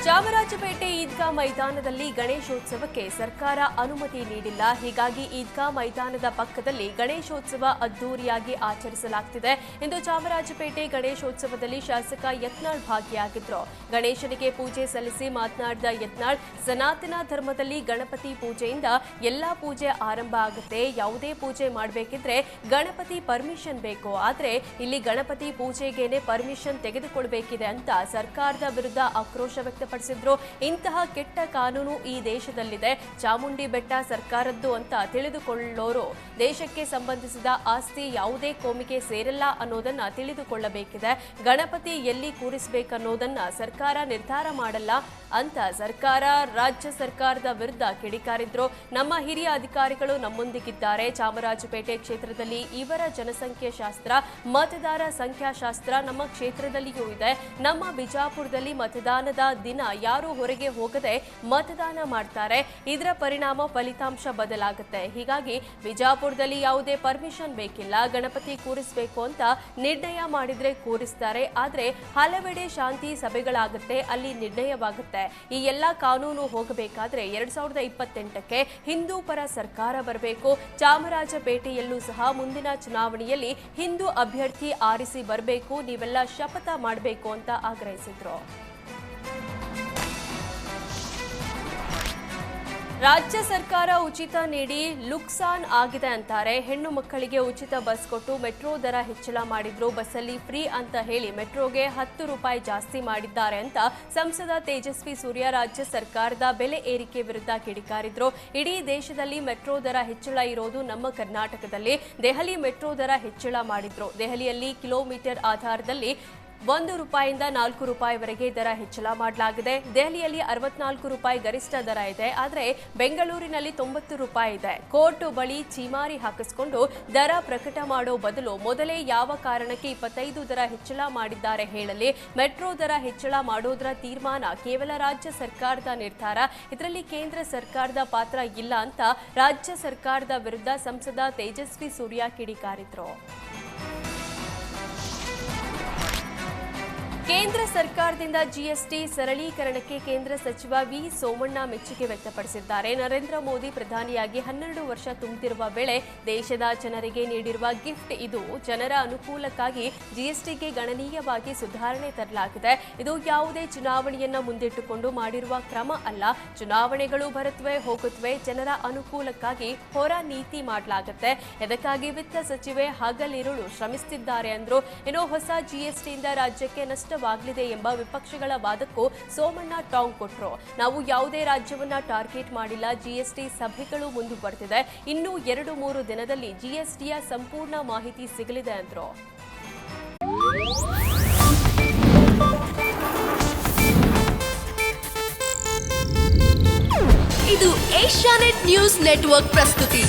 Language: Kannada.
ಚಾಮರಾಜಪೇಟೆ ಈದ್ಗಾ ಮೈದಾನದಲ್ಲಿ ಗಣೇಶೋತ್ಸವಕ್ಕೆ ಸರ್ಕಾರ ಅನುಮತಿ ನೀಡಿಲ್ಲ. ಹೀಗಾಗಿ ಈದ್ಗಾ ಮೈದಾನದ ಪಕ್ಕದಲ್ಲಿ ಗಣೇಶೋತ್ಸವ ಅದ್ದೂರಿಯಾಗಿ ಆಚರಿಸಲಾಗುತ್ತಿದೆ. ಇಂದು ಚಾಮರಾಜಪೇಟೆ ಗಣೇಶೋತ್ಸವದಲ್ಲಿ ಶಾಸಕ ಯತ್ನಾಳ್ ಭಾಗಿಯಾಗಿದ್ರು. ಗಣೇಶನಿಗೆ ಪೂಜೆ ಸಲ್ಲಿಸಿ ಮಾತನಾಡಿದ ಯತ್ನಾಳ್, ಸನಾತನ ಧರ್ಮದಲ್ಲಿ ಗಣಪತಿ ಪೂಜೆಯಿಂದ ಎಲ್ಲಾ ಪೂಜೆ ಆರಂಭ ಆಗುತ್ತೆ. ಯಾವುದೇ ಪೂಜೆ ಮಾಡಬೇಕಿದ್ರೆ ಗಣಪತಿ ಪರ್ಮಿಷನ್ ಬೇಕು. ಆದ್ರೆ ಇಲ್ಲಿ ಗಣಪತಿ ಪೂಜೆಗೇನೆ ಪರ್ಮಿಷನ್ ತೆಗೆದುಕೊಳ್ಳಬೇಕಿದೆ ಅಂತ ಸರ್ಕಾರದ ವಿರುದ್ಧ ಆಕ್ರೋಶ ವ್ಯಕ್ತಪಡಿಸಿದ್ರು. ಇಂತಹ ಕೆಟ್ಟ ಕಾನೂನು ಈ ದೇಶದಲ್ಲಿದೆ. ಚಾಮುಂಡಿ ಬೆಟ್ಟ ಸರ್ಕಾರದ್ದು ಅಂತ ತಿಳಿದುಕೊಳ್ಳೋರು ದೇಶಕ್ಕೆ ಸಂಬಂಧಿಸಿದ ಆಸ್ತಿ ಯಾವುದೇ ಕೋಮಿಗೆ ಸೇರಲ್ಲ ಅನ್ನೋದನ್ನ ತಿಳಿದುಕೊಳ್ಳಬೇಕಿದೆ. ಗಣಪತಿ ಎಲ್ಲಿ ಕೂರಿಸಬೇಕನ್ನೋದನ್ನ ಸರ್ಕಾರ ನಿರ್ಧಾರ ಮಾಡಲ್ಲ ಅಂತ ರಾಜ್ಯ ಸರ್ಕಾರದ ವಿರುದ್ಧ ಕಿಡಿಕಾರಿದ್ರು. ನಮ್ಮ ಹಿರಿಯ ಅಧಿಕಾರಿಗಳು ನಮ್ಮೊಂದಿಗಿದ್ದಾರೆ. ಚಾಮರಾಜಪೇಟೆ ಕ್ಷೇತ್ರದಲ್ಲಿ ಇವರ ಜನಸಂಖ್ಯೆ ಶಾಸ್ತ್ರ, ಮತದಾರ ಸಂಖ್ಯಾಶಾಸ್ತ್ರ ನಮ್ಮ ಕ್ಷೇತ್ರದಲ್ಲಿಯೂ ಇದೆ. ನಮ್ಮ ಬಿಜಾಪುರದಲ್ಲಿ ಮತದಾನದ ದಿನ ಯಾರು ಹೊರಗೆ ಹೋಗದೆ ಮತದಾನ ಮಾಡ್ತಾರೆ. ಇದರ ಪರಿಣಾಮ ಫಲಿತಾಂಶ ಬದಲಾಗುತ್ತೆ. ಹೀಗಾಗಿ ಬಿಜಾಪುರದಲ್ಲಿ ಯಾವುದೇ ಪರ್ಮಿಷನ್ ಬೇಕಿಲ್ಲ. ಗಣಪತಿ ಕೂರಿಸಬೇಕು ಅಂತ ನಿರ್ಣಯ ಮಾಡಿದ್ರೆ ಕೂರಿಸ್ತಾರೆ. ಆದ್ರೆ ಹಲವೆಡೆ ಶಾಂತಿ ಸಭೆಗಳಾಗುತ್ತೆ, ಅಲ್ಲಿ ನಿರ್ಣಯವಾಗುತ್ತೆ. ಈ ಎಲ್ಲಾ ಕಾನೂನು ಹೋಗಬೇಕಾದ್ರೆ 2028ಕ್ಕೆ ಹಿಂದೂ ಪರ ಸರ್ಕಾರ ಬರಬೇಕು. ಚಾಮರಾಜಪೇಟೆಯಲ್ಲೂ ಸಹ ಮುಂದಿನ ಚುನಾವಣೆಯಲ್ಲಿ ಹಿಂದೂ ಅಭ್ಯರ್ಥಿ ಆರಿಸಿ ಬರಬೇಕು. ನೀವೆಲ್ಲ ಶಪಥ ಮಾಡಬೇಕು ಅಂತ ಆಗ್ರಹಿಸಿದ್ರು. ರಾಜ್ಯ ಸರ್ಕಾರ ಉಚಿತ ನೀಡಿ ಲುಕ್ಸಾನ್ ಆಗಿದೆ ಅಂತಾರೆ. ಹೆಣ್ಣು ಮಕ್ಕಳಿಗೆ ಉಚಿತ ಬಸ್ ಕೊಟ್ಟು ಮೆಟ್ರೋ ದರ ಹೆಚ್ಚಳ ಮಾಡಿದ್ರು. ಬಸ್ಸಲ್ಲಿ ಫ್ರೀ ಅಂತ ಹೇಳಿ ಮೆಟ್ರೋಗೆ 10 ರೂಪಾಯಿ ಜಾಸ್ತಿ ಮಾಡಿದ್ದಾರೆ ಅಂತ ಸಂಸದ ತೇಜಸ್ವಿ ಸೂರ್ಯ ರಾಜ್ಯ ಸರ್ಕಾರದ ಬೆಲೆ ಏರಿಕೆ ವಿರುದ್ಧ ಕಿಡಿಕಾರಿದ್ರು. ಇಡೀ ದೇಶದಲ್ಲಿ ಮೆಟ್ರೋ ದರ ಹೆಚ್ಚಳ ಇರೋದು ನಮ್ಮ ಕರ್ನಾಟಕದಲ್ಲಿ. ದೆಹಲಿ ಮೆಟ್ರೋ ದರ ಹೆಚ್ಚಳ ಮಾಡಿದ್ರು. ದೆಹಲಿಯಲ್ಲಿ ಕಿಲೋಮೀಟರ್ ಆಧಾರದಲ್ಲಿ 1 ರೂಪಾಯಿಂದ 4 ರೂಪಾಯಿವರೆಗೆ ದರ ಹೆಚ್ಚಳ ಮಾಡಲಾಗಿದೆ. ದೆಹಲಿಯಲ್ಲಿ 64 ರೂಪಾಯಿ ಗರಿಷ್ಠ ದರ ಇದೆ. ಆದರೆ ಬೆಂಗಳೂರಿನಲ್ಲಿ 90 ರೂಪಾಯಿ ಇದೆ. ಕೋರ್ಟ್ ಬಳಿ ಚೀಮಾರಿ ಹಾಕಿಸಿಕೊಂಡು ದರ ಪ್ರಕಟ ಮಾಡೋ ಬದಲು ಮೊದಲೇ ಯಾವ ಕಾರಣಕ್ಕೆ 25 ದರ ಹೆಚ್ಚಳ ಮಾಡಿದ್ದಾರೆ ಹೇಳಲಿ. ಮೆಟ್ರೋ ದರ ಹೆಚ್ಚಳ ಮಾಡೋದರ ತೀರ್ಮಾನ ಕೇವಲ ರಾಜ್ಯ ಸರ್ಕಾರದ ನಿರ್ಧಾರ. ಇದರಲ್ಲಿ ಕೇಂದ್ರ ಸರ್ಕಾರದ ಪಾತ್ರ ಇಲ್ಲ ಅಂತ ರಾಜ್ಯ ಸರ್ಕಾರದ ವಿರುದ್ಧ ಸಂಸದ ತೇಜಸ್ವಿ ಸೂರ್ಯ ಕಿಡಿಕಾರಿದ್ರು. ಕೇಂದ್ರ ಸರ್ಕಾರದಿಂದ ಜಿಎಸ್ಟಿ ಸರಳೀಕರಣಕ್ಕೆ ಕೇಂದ್ರ ಸಚಿವ ವಿ ಸೋಮಣ್ಣ ಮೆಚ್ಚುಗೆ ವ್ಯಕ್ತಪಡಿಸಿದ್ದಾರೆ. ನರೇಂದ್ರ ಮೋದಿ ಪ್ರಧಾನಿಯಾಗಿ 12 ವರ್ಷ ತುಂಬುತ್ತಿರುವ ವೇಳೆ ದೇಶದ ಜನರಿಗೆ ನೀಡಿರುವ ಗಿಫ್ಟ್ ಇದು. ಜನರ ಅನುಕೂಲಕ್ಕಾಗಿ ಜಿಎಸ್ಟಿಗೆ ಗಣನೀಯವಾಗಿ ಸುಧಾರಣೆ ತರಲಾಗಿದೆ. ಇದು ಯಾವುದೇ ಚುನಾವಣೆಯನ್ನ ಮುಂದಿಟ್ಟುಕೊಂಡು ಮಾಡಿರುವ ಕ್ರಮ ಅಲ್ಲ. ಚುನಾವಣೆಗಳು ಬರುತ್ತವೆ ಹೋಗುತ್ತವೆ. ಜನರ ಅನುಕೂಲಕ್ಕಾಗಿ ಹೊರ ನೀತಿ ಮಾಡಲಾಗುತ್ತೆ. ಇದಕ್ಕಾಗಿ ವಿತ್ತ ಸಚಿವೆ ಹಗಲಿರುಳು ಶ್ರಮಿಸುತ್ತಿದ್ದಾರೆ ಅಂದ್ರು. ಇನ್ನು ಹೊಸ ಜಿಎಸ್ಟಿಯಿಂದ ರಾಜ್ಯಕ್ಕೆ ನಷ್ಟವಾಗಲಿದೆ ಎಂಬ ವಿಪಕ್ಷಗಳ ವಾದಕ್ಕೂ ಸೋಮಣ್ಣ ಟಾಂಗ್ ಕೊಟ್ಟರು. ನಾವು ಯಾವುದೇ ರಾಜ್ಯವನ್ನ ಟಾರ್ಗೆಟ್ ಮಾಡಿಲ್ಲ. ಜಿಎಸ್ಟಿ ಸಭೆಗಳು ಮುಂದುವರೆದಿದೆ. ಇನ್ನು 2-3 ದಿನದಲ್ಲಿ ಜಿಎಸ್ಟಿಯ ಸಂಪೂರ್ಣ ಮಾಹಿತಿ ಸಿಗಲಿದೆ ಅಂದ್ರು. ಇದು ಏಷ್ಯಾನೆಟ್ ನ್ಯೂಸ್ ನೆಟ್ವರ್ಕ್ ಪ್ರಸ್ತುತಿ.